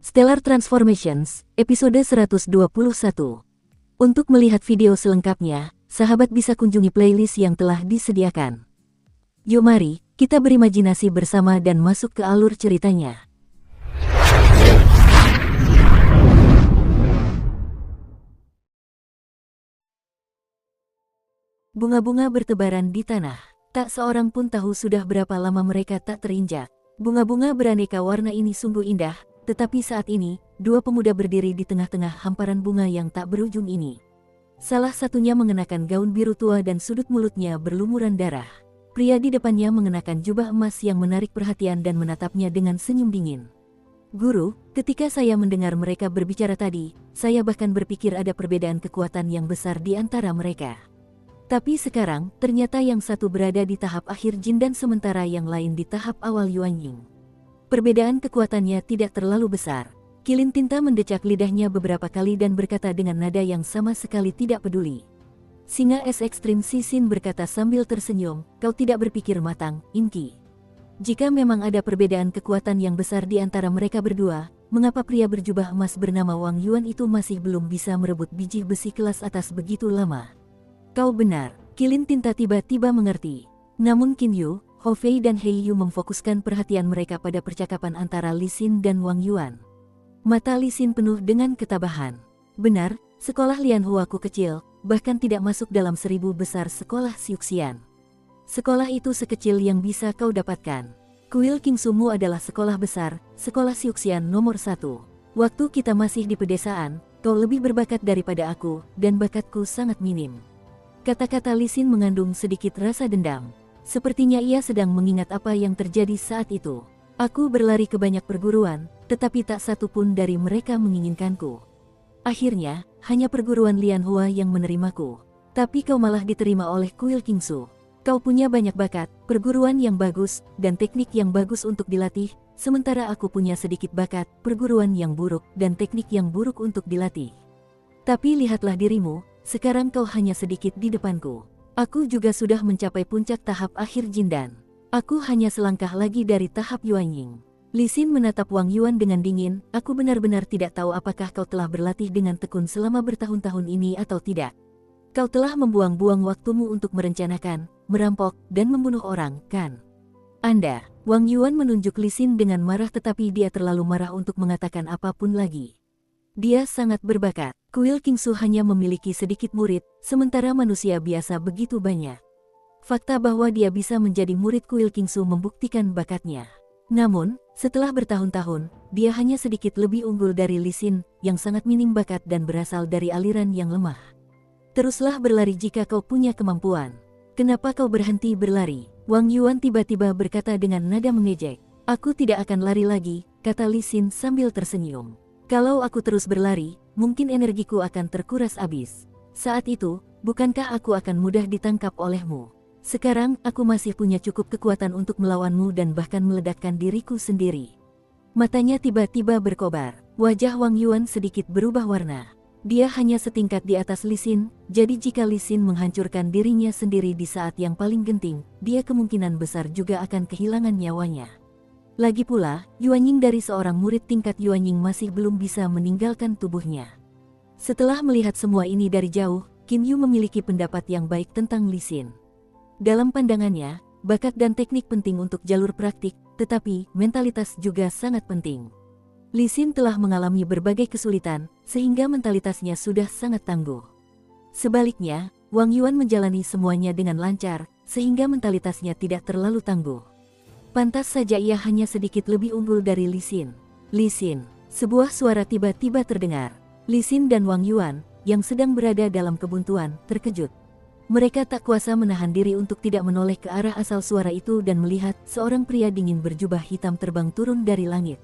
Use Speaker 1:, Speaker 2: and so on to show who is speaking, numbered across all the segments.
Speaker 1: Stellar Transformations, episode 121. Untuk melihat video selengkapnya, sahabat bisa kunjungi playlist yang telah disediakan. Yuk mari, kita berimajinasi bersama dan masuk ke alur ceritanya. Bunga-bunga bertebaran di tanah. Tak seorang pun tahu sudah berapa lama mereka tak terinjak. Bunga-bunga beraneka warna ini sungguh indah. Tetapi saat ini, dua pemuda berdiri di tengah-tengah hamparan bunga yang tak berujung ini. Salah satunya mengenakan gaun biru tua dan sudut mulutnya berlumuran darah. Pria di depannya mengenakan jubah emas yang menarik perhatian dan menatapnya dengan senyum dingin. Guru, ketika saya mendengar mereka berbicara tadi, saya bahkan berpikir ada perbedaan kekuatan yang besar di antara mereka. Tapi sekarang, ternyata yang satu berada di tahap akhir jin dan sementara yang lain di tahap awal Yuanying. Perbedaan kekuatannya tidak terlalu besar. Kilin tinta mendecak lidahnya beberapa kali dan berkata dengan nada yang sama sekali tidak peduli. Singa es ekstrim Sisin berkata sambil tersenyum, kau tidak berpikir matang, Inki. Jika memang ada perbedaan kekuatan yang besar di antara mereka berdua, mengapa pria berjubah emas bernama Wang Yuan itu masih belum bisa merebut biji besi kelas atas begitu lama? Kau benar, Kilin tinta tiba-tiba mengerti. Namun Qin Yu, Hou Fei dan He Yu memfokuskan perhatian mereka pada percakapan antara Li Xin dan Wang Yuan. Mata Li Xin penuh dengan ketabahan. Benar, sekolah Lian Huaku kecil, bahkan tidak masuk dalam 1000 besar sekolah Siuxian. Sekolah itu sekecil yang bisa kau dapatkan. Kuil Kingsumu adalah sekolah besar, sekolah Siuxian nomor 1. Waktu kita masih di pedesaan, kau lebih berbakat daripada aku, dan bakatku sangat minim. Kata-kata Li Xin mengandung sedikit rasa dendam. Sepertinya ia sedang mengingat apa yang terjadi saat itu. Aku berlari ke banyak perguruan, tetapi tak satu pun dari mereka menginginkanku. Akhirnya, hanya perguruan Lian Hua yang menerimaku. Tapi kau malah diterima oleh Kuil Kingsu. Kau punya banyak bakat, perguruan yang bagus, dan teknik yang bagus untuk dilatih, sementara aku punya sedikit bakat, perguruan yang buruk, dan teknik yang buruk untuk dilatih. Tapi lihatlah dirimu, sekarang kau hanya sedikit di depanku. Aku juga sudah mencapai puncak tahap akhir Jindan. Aku hanya selangkah lagi dari tahap Yuanying. Li Xin menatap Wang Yuan dengan dingin, aku benar-benar tidak tahu apakah kau telah berlatih dengan tekun selama bertahun-tahun ini atau tidak. Kau telah membuang-buang waktumu untuk merencanakan, merampok, dan membunuh orang, kan? Anda, Wang Yuan menunjuk Li Xin dengan marah tetapi dia terlalu marah untuk mengatakan apapun lagi. Dia sangat berbakat. Kuil Kingsu hanya memiliki sedikit murid, sementara manusia biasa begitu banyak. Fakta bahwa dia bisa menjadi murid Kuil Kingsu membuktikan bakatnya. Namun, setelah bertahun-tahun, dia hanya sedikit lebih unggul dari Li Xin, yang sangat minim bakat dan berasal dari aliran yang lemah. Teruslah berlari jika kau punya kemampuan. Kenapa kau berhenti berlari? Wang Yuan tiba-tiba berkata dengan nada mengejek. Aku tidak akan lari lagi, kata Li Xin sambil tersenyum. Kalau aku terus berlari, mungkin energiku akan terkuras habis. Saat itu, bukankah aku akan mudah ditangkap olehmu? Sekarang, aku masih punya cukup kekuatan untuk melawanmu dan bahkan meledakkan diriku sendiri. Matanya tiba-tiba berkobar. Wajah Wang Yuan sedikit berubah warna. Dia hanya setingkat di atas Li Xin, jadi jika Li Xin menghancurkan dirinya sendiri di saat yang paling genting, dia kemungkinan besar juga akan kehilangan nyawanya. Lagi pula, Yuanying dari seorang murid tingkat Yuanying masih belum bisa meninggalkan tubuhnya. Setelah melihat semua ini dari jauh, Qin Yu memiliki pendapat yang baik tentang Li Xin. Dalam pandangannya, bakat dan teknik penting untuk jalur praktik, tetapi mentalitas juga sangat penting. Li Xin telah mengalami berbagai kesulitan, sehingga mentalitasnya sudah sangat tangguh. Sebaliknya, Wang Yuan menjalani semuanya dengan lancar, sehingga mentalitasnya tidak terlalu tangguh. Pantas saja ia hanya sedikit lebih unggul dari Li Xin. Li Xin, sebuah suara tiba-tiba terdengar. Li Xin dan Wang Yuan, yang sedang berada dalam kebuntuan, terkejut. Mereka tak kuasa menahan diri untuk tidak menoleh ke arah asal suara itu dan melihat seorang pria dingin berjubah hitam terbang turun dari langit.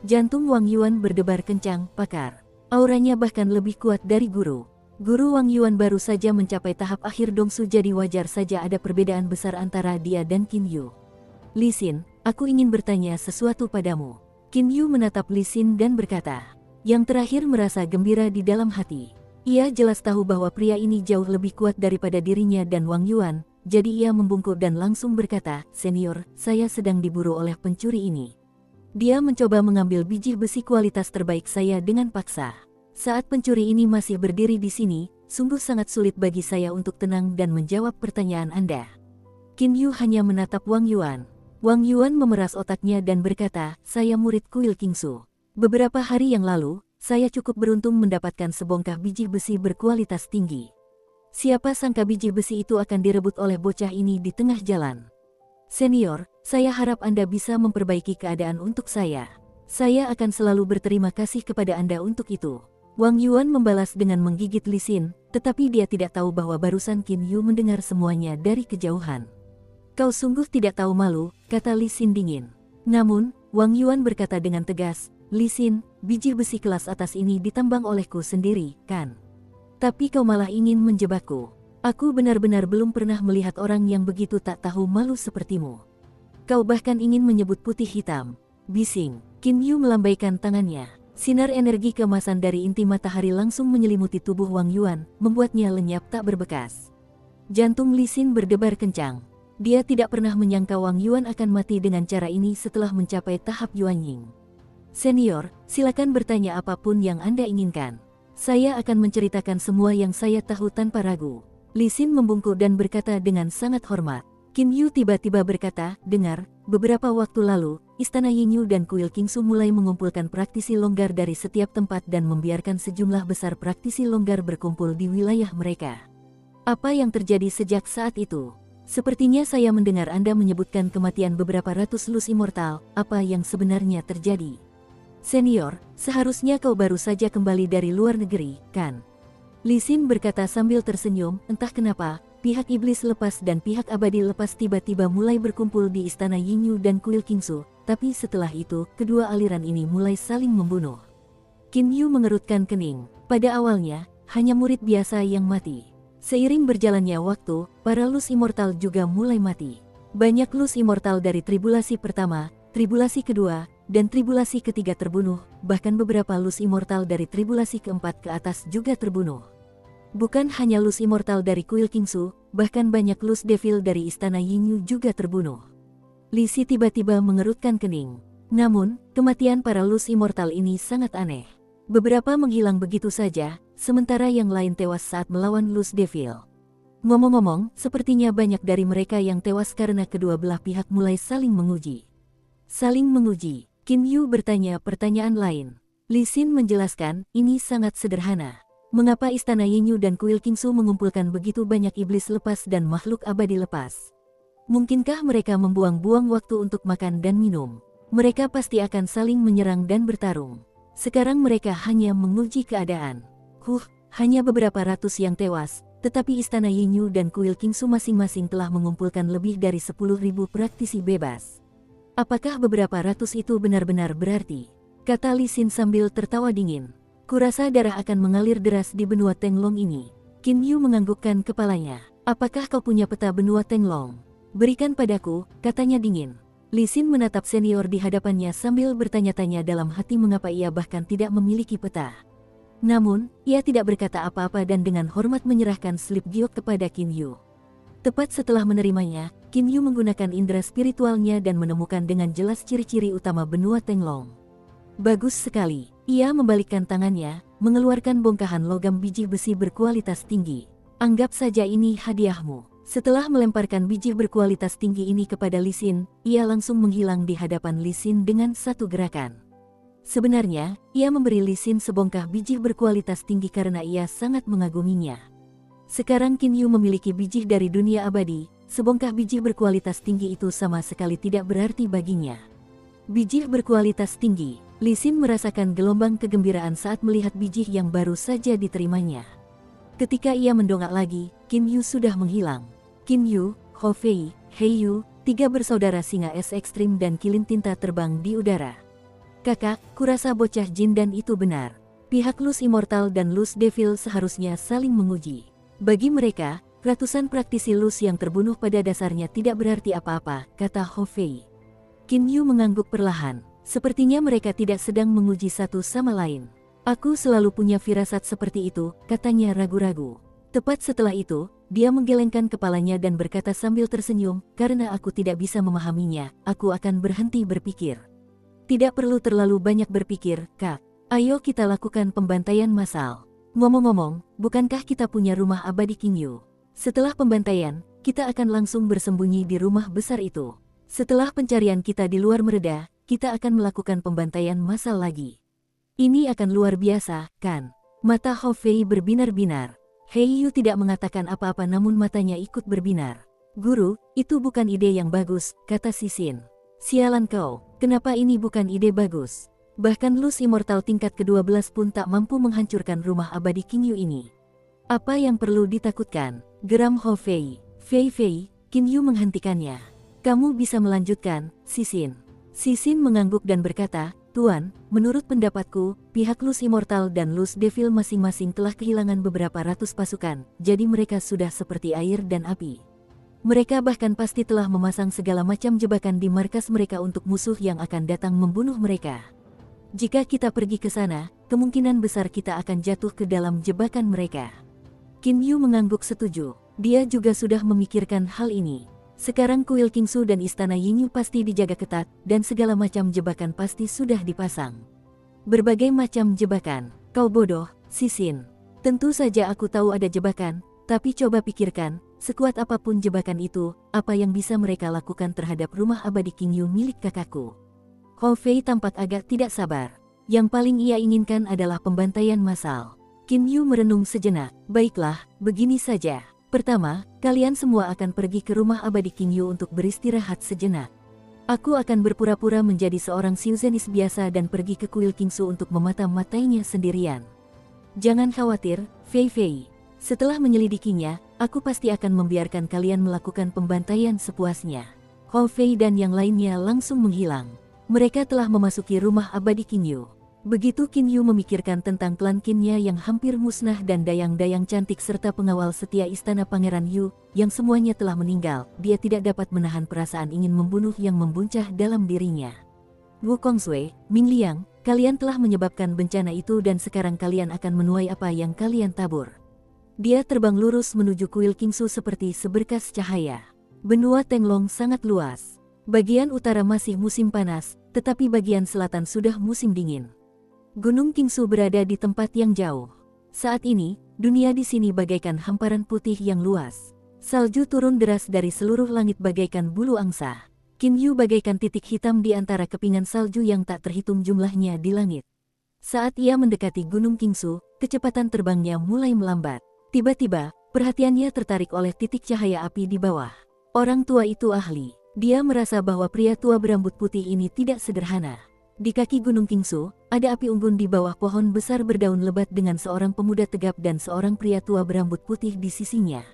Speaker 1: Jantung Wang Yuan berdebar kencang, pakar. Auranya bahkan lebih kuat dari guru. Guru Wang Yuan baru saja mencapai tahap akhir Dongsu, jadi wajar saja ada perbedaan besar antara dia dan Qin Yu. Li Xin, aku ingin bertanya sesuatu padamu. Qin Yu menatap Li Xin dan berkata. Yang terakhir merasa gembira di dalam hati. Ia jelas tahu bahwa pria ini jauh lebih kuat daripada dirinya dan Wang Yuan, jadi ia membungkuk dan langsung berkata, Senior, saya sedang diburu oleh pencuri ini. Dia mencoba mengambil biji besi kualitas terbaik saya dengan paksa. Saat pencuri ini masih berdiri di sini, sungguh sangat sulit bagi saya untuk tenang dan menjawab pertanyaan Anda. Qin Yu hanya menatap Wang Yuan. Wang Yuan memeras otaknya dan berkata, saya murid kuil Qingsu. Beberapa hari yang lalu, saya cukup beruntung mendapatkan sebongkah biji besi berkualitas tinggi. Siapa sangka biji besi itu akan direbut oleh bocah ini di tengah jalan. Senior, saya harap Anda bisa memperbaiki keadaan untuk saya. Saya akan selalu berterima kasih kepada Anda untuk itu. Wang Yuan membalas dengan menggigit Li Xin, tetapi dia tidak tahu bahwa barusan Qin Yu mendengar semuanya dari kejauhan. Kau sungguh tidak tahu malu, kata Li Xin dingin. Namun, Wang Yuan berkata dengan tegas, Li Xin, biji besi kelas atas ini ditambang olehku sendiri, kan? Tapi kau malah ingin menjebakku. Aku benar-benar belum pernah melihat orang yang begitu tak tahu malu sepertimu. Kau bahkan ingin menyebut putih hitam. Bising, Qin Yu melambaikan tangannya. Sinar energi keemasan dari inti matahari langsung menyelimuti tubuh Wang Yuan, membuatnya lenyap tak berbekas. Jantung Li Xin berdebar kencang. Dia tidak pernah menyangka Wang Yuan akan mati dengan cara ini setelah mencapai tahap Yuanying. Senior, silakan bertanya apapun yang Anda inginkan. Saya akan menceritakan semua yang saya tahu tanpa ragu. Li Xin membungkuk dan berkata dengan sangat hormat. Qin Yu tiba-tiba berkata, dengar, beberapa waktu lalu, Istana Yingyu dan kuil Qingsu mulai mengumpulkan praktisi longgar dari setiap tempat dan membiarkan sejumlah besar praktisi longgar berkumpul di wilayah mereka. Apa yang terjadi sejak saat itu? Sepertinya saya mendengar Anda menyebutkan kematian beberapa ratus lus immortal, apa yang sebenarnya terjadi? Senior, seharusnya kau baru saja kembali dari luar negeri, kan? Li Xin berkata sambil tersenyum, entah kenapa, pihak iblis lepas dan pihak abadi lepas tiba-tiba mulai berkumpul di Istana Yingyu dan kuil Qingsu, tapi setelah itu, kedua aliran ini mulai saling membunuh. Qin Yu mengerutkan kening. Pada awalnya, hanya murid biasa yang mati. Seiring berjalannya waktu, para lus immortal juga mulai mati. Banyak lus immortal dari tribulasi pertama, tribulasi kedua, dan tribulasi ketiga terbunuh, bahkan beberapa lus immortal dari tribulasi keempat ke atas juga terbunuh. Bukan hanya lus immortal dari kuil Qingsu, bahkan banyak lus devil dari Istana Yingyu juga terbunuh. Li Xin tiba-tiba mengerutkan kening. Namun, kematian para lus immortal ini sangat aneh. Beberapa menghilang begitu saja, sementara yang lain tewas saat melawan lus devil. Ngomong-ngomong, sepertinya banyak dari mereka yang tewas karena kedua belah pihak mulai saling menguji. Saling menguji, Qin Yu bertanya pertanyaan lain. Li Xin menjelaskan, ini sangat sederhana. Mengapa Istana Yingyu dan kuil Qingsu mengumpulkan begitu banyak iblis lepas dan makhluk abadi lepas? Mungkinkah mereka membuang-buang waktu untuk makan dan minum? Mereka pasti akan saling menyerang dan bertarung. Sekarang mereka hanya menguji keadaan. Hanya beberapa ratus yang tewas, tetapi Istana Yingyu dan kuil Qingsu masing-masing telah mengumpulkan lebih dari 10.000 praktisi bebas. Apakah beberapa ratus itu benar-benar berarti? Kata Li Xin sambil tertawa dingin. Kurasa darah akan mengalir deras di benua Tenglong ini. Qin Yu menganggukkan kepalanya. Apakah kau punya peta benua Tenglong? Berikan padaku, katanya dingin. Li Xin menatap senior di hadapannya sambil bertanya-tanya dalam hati mengapa ia bahkan tidak memiliki peta. Namun, ia tidak berkata apa-apa dan dengan hormat menyerahkan slip giok kepada Qin Yu. Tepat setelah menerimanya, Qin Yu menggunakan indera spiritualnya dan menemukan dengan jelas ciri-ciri utama benua Tenglong. Bagus sekali. Ia membalikkan tangannya, mengeluarkan bongkahan logam biji besi berkualitas tinggi. Anggap saja ini hadiahmu. Setelah melemparkan biji berkualitas tinggi ini kepada Li Xin, ia langsung menghilang di hadapan Li Xin dengan satu gerakan. Sebenarnya, ia memberi Li Xin sebongkah biji berkualitas tinggi karena ia sangat mengaguminya. Sekarang Qin Yu memiliki biji dari dunia abadi, sebongkah biji berkualitas tinggi itu sama sekali tidak berarti baginya. Biji berkualitas tinggi. Li Xin merasakan gelombang kegembiraan saat melihat biji yang baru saja diterimanya. Ketika ia mendongak lagi, Qin Yu sudah menghilang. Qin Yu, Hou Fei, Hei Yu, tiga bersaudara singa es ekstrim dan kilin tinta terbang di udara. Kakak, kurasa bocah jin dan itu benar. Pihak lus immortal dan lus devil seharusnya saling menguji. Bagi mereka, ratusan praktisi lus yang terbunuh pada dasarnya tidak berarti apa-apa, kata Hou Fei. Qin Yu mengangguk perlahan. Sepertinya mereka tidak sedang menguji satu sama lain. Aku selalu punya firasat seperti itu, katanya ragu-ragu. Tepat setelah itu, dia menggelengkan kepalanya dan berkata sambil tersenyum, karena aku tidak bisa memahaminya, aku akan berhenti berpikir. Tidak perlu terlalu banyak berpikir, Kak. Ayo kita lakukan pembantaian massal. Ngomong-ngomong, bukankah kita punya rumah abadi King Yu? Setelah pembantaian, kita akan langsung bersembunyi di rumah besar itu. Setelah pencarian kita di luar mereda, kita akan melakukan pembantaian massal lagi. Ini akan luar biasa, kan? Mata Hou Fei berbinar-binar. Hei Yu tidak mengatakan apa-apa namun matanya ikut berbinar. Guru, itu bukan ide yang bagus, kata Cixin. Sialan kau, kenapa ini bukan ide bagus? Bahkan Luz Immortal tingkat ke-12 pun tak mampu menghancurkan rumah abadi King Yu ini. Apa yang perlu ditakutkan? Geram Hou Fei. Fei, King Yu menghentikannya. Kamu bisa melanjutkan, Cixin. Cixin mengangguk dan berkata, Tuan, menurut pendapatku, pihak Luz Immortal dan Luz Devil masing-masing telah kehilangan beberapa ratus pasukan, jadi mereka sudah seperti air dan api. Mereka bahkan pasti telah memasang segala macam jebakan di markas mereka untuk musuh yang akan datang membunuh mereka. Jika kita pergi ke sana, kemungkinan besar kita akan jatuh ke dalam jebakan mereka. Qin Yu mengangguk setuju. Dia juga sudah memikirkan hal ini. Sekarang kuil Kingsu dan istana Yingyu pasti dijaga ketat, dan segala macam jebakan pasti sudah dipasang. Berbagai macam jebakan. Kau bodoh, Cixin. Tentu saja aku tahu ada jebakan, tapi coba pikirkan, sekuat apapun jebakan itu, apa yang bisa mereka lakukan terhadap rumah abadi King Yu milik kakakku. Hou Fei tampak agak tidak sabar. Yang paling ia inginkan adalah pembantaian massal. Qin Yu merenung sejenak. Baiklah, begini saja. Pertama, kalian semua akan pergi ke rumah abadi King Yu untuk beristirahat sejenak. Aku akan berpura-pura menjadi seorang Xiuzenis biasa dan pergi ke kuil Kingsu untuk memata-matainya sendirian. Jangan khawatir, Fei. Setelah menyelidikinya, aku pasti akan membiarkan kalian melakukan pembantaian sepuasnya. Hou Fei dan yang lainnya langsung menghilang. Mereka telah memasuki rumah abadi King Yu. Begitu Qin Yu memikirkan tentang klan Qinnya yang hampir musnah dan dayang-dayang cantik serta pengawal setia istana Pangeran Yu, yang semuanya telah meninggal, dia tidak dapat menahan perasaan ingin membunuh yang membuncah dalam dirinya. Wu Kongsui, Ming Liang, kalian telah menyebabkan bencana itu dan sekarang kalian akan menuai apa yang kalian tabur. Dia terbang lurus menuju kuil Kingsu seperti seberkas cahaya. Benua Tenglong sangat luas. Bagian utara masih musim panas, tetapi bagian selatan sudah musim dingin. Gunung Kingsu berada di tempat yang jauh. Saat ini, dunia di sini bagaikan hamparan putih yang luas. Salju turun deras dari seluruh langit bagaikan bulu angsa. Qin Yu bagaikan titik hitam di antara kepingan salju yang tak terhitung jumlahnya di langit. Saat ia mendekati Gunung Kingsu, kecepatan terbangnya mulai melambat. Tiba-tiba, perhatiannya tertarik oleh titik cahaya api di bawah. Orang tua itu ahli. Dia merasa bahwa pria tua berambut putih ini tidak sederhana. Di kaki Gunung Kingsu, ada api unggun di bawah pohon besar berdaun lebat dengan seorang pemuda tegap dan seorang pria tua berambut putih di sisinya.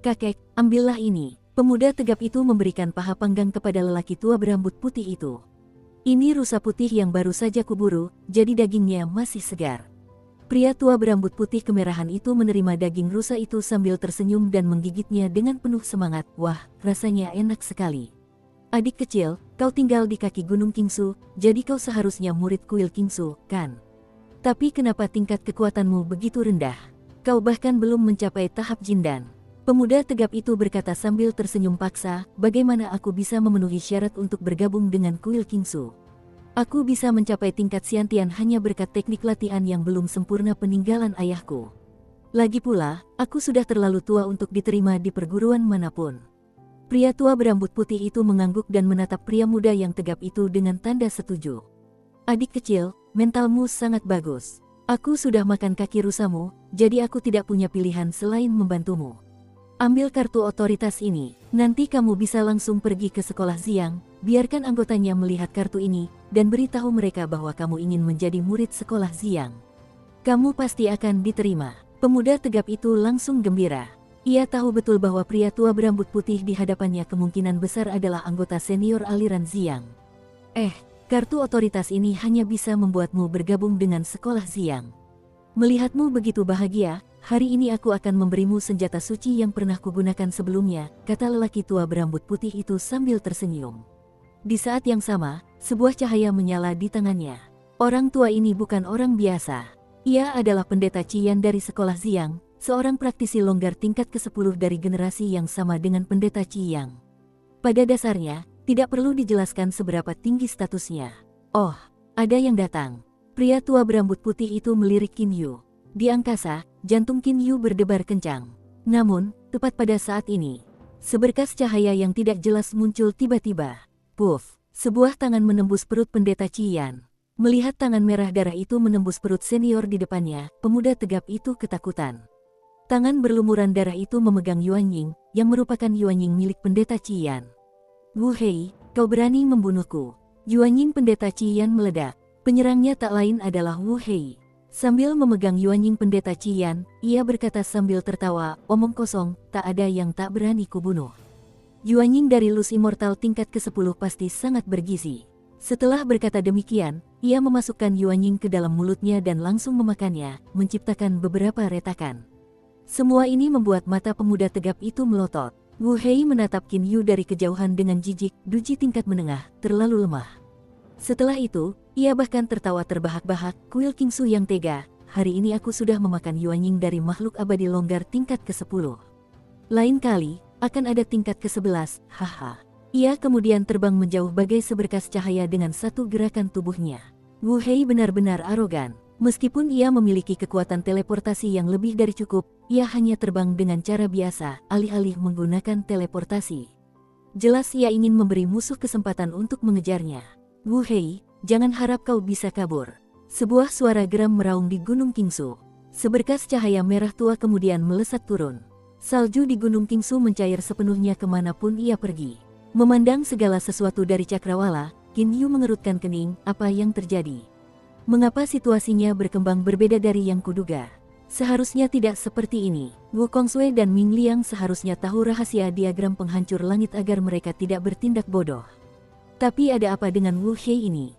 Speaker 1: Kakek, ambillah ini. Pemuda tegap itu memberikan paha panggang kepada lelaki tua berambut putih itu. Ini rusa putih yang baru saja kuburu, jadi dagingnya masih segar. Pria tua berambut putih kemerahan itu menerima daging rusa itu sambil tersenyum dan menggigitnya dengan penuh semangat. Wah, rasanya enak sekali. Adik kecil, kau tinggal di kaki Gunung Kingsu, jadi kau seharusnya murid kuil Kingsu, kan? Tapi kenapa tingkat kekuatanmu begitu rendah? Kau bahkan belum mencapai tahap Jindan. Pemuda tegap itu berkata sambil tersenyum paksa, bagaimana aku bisa memenuhi syarat untuk bergabung dengan kuil Kingsu? Aku bisa mencapai tingkat Xiantian hanya berkat teknik latihan yang belum sempurna peninggalan ayahku. Lagi pula, aku sudah terlalu tua untuk diterima di perguruan manapun. Pria tua berambut putih itu mengangguk dan menatap pria muda yang tegap itu dengan tanda setuju. Adik kecil, mentalmu sangat bagus. Aku sudah makan kaki rusamu, jadi aku tidak punya pilihan selain membantumu. Ambil kartu otoritas ini, nanti kamu bisa langsung pergi ke sekolah Xiang, biarkan anggotanya melihat kartu ini, dan beritahu mereka bahwa kamu ingin menjadi murid sekolah Xiang. Kamu pasti akan diterima. Pemuda tegap itu langsung gembira. Ia tahu betul bahwa pria tua berambut putih di hadapannya kemungkinan besar adalah anggota senior aliran Xiang. Kartu otoritas ini hanya bisa membuatmu bergabung dengan sekolah Xiang. Melihatmu begitu bahagia, hari ini aku akan memberimu senjata suci yang pernah kugunakan sebelumnya, kata lelaki tua berambut putih itu sambil tersenyum. Di saat yang sama, sebuah cahaya menyala di tangannya. Orang tua ini bukan orang biasa. Ia adalah pendeta Qian dari sekolah Xiang, seorang praktisi longgar tingkat ke-10 dari generasi yang sama dengan pendeta Qiyang. Pada dasarnya, tidak perlu dijelaskan seberapa tinggi statusnya. Oh, ada yang datang. Pria tua berambut putih itu melirik Qin Yu. Di angkasa, jantung Qin Yu berdebar kencang. Namun, tepat pada saat ini, seberkas cahaya yang tidak jelas muncul tiba-tiba. Puff, sebuah tangan menembus perut pendeta Qian. Melihat tangan merah darah itu menembus perut senior di depannya, pemuda tegap itu ketakutan. Tangan berlumuran darah itu memegang Yuan Ying, yang merupakan Yuan Ying milik pendeta Qian. Wu Hei, kau berani membunuhku. Yuan Ying pendeta Qian meledak. Penyerangnya tak lain adalah Wu Hei. Sambil memegang Yuan Ying pendeta Qian, ia berkata sambil tertawa, omong kosong, tak ada yang tak berani kubunuh. Yuan Ying dari Lus Immortal tingkat ke-10 pasti sangat bergizi. Setelah berkata demikian, ia memasukkan Yuan Ying ke dalam mulutnya dan langsung memakannya, menciptakan beberapa retakan. Semua ini membuat mata pemuda tegap itu melotot. Wu Hei menatap Qin Yu dari kejauhan dengan jijik, duji tingkat menengah, terlalu lemah. Setelah itu, ia bahkan tertawa terbahak-bahak, kuil Kingsu yang tega, hari ini aku sudah memakan Yuan Ying dari makhluk abadi longgar tingkat ke-10. Lain kali, akan ada tingkat ke-11, haha. Ia kemudian terbang menjauh bagai seberkas cahaya dengan satu gerakan tubuhnya. Wu Hei benar-benar arogan. Meskipun ia memiliki kekuatan teleportasi yang lebih dari cukup, ia hanya terbang dengan cara biasa, alih-alih menggunakan teleportasi. Jelas ia ingin memberi musuh kesempatan untuk mengejarnya. Wu Hei, jangan harap kau bisa kabur. Sebuah suara geram meraung di Gunung Kingsu. Seberkas cahaya merah tua kemudian melesat turun. Salju di Gunung Kingsu mencair sepenuhnya kemanapun ia pergi. Memandang segala sesuatu dari cakrawala, Qin Yu mengerutkan kening, apa yang terjadi? Mengapa situasinya berkembang berbeda dari yang kuduga? Seharusnya tidak seperti ini. Wu Kongsui dan Ming Liang seharusnya tahu rahasia diagram penghancur langit agar mereka tidak bertindak bodoh. Tapi ada apa dengan Wu Hei ini?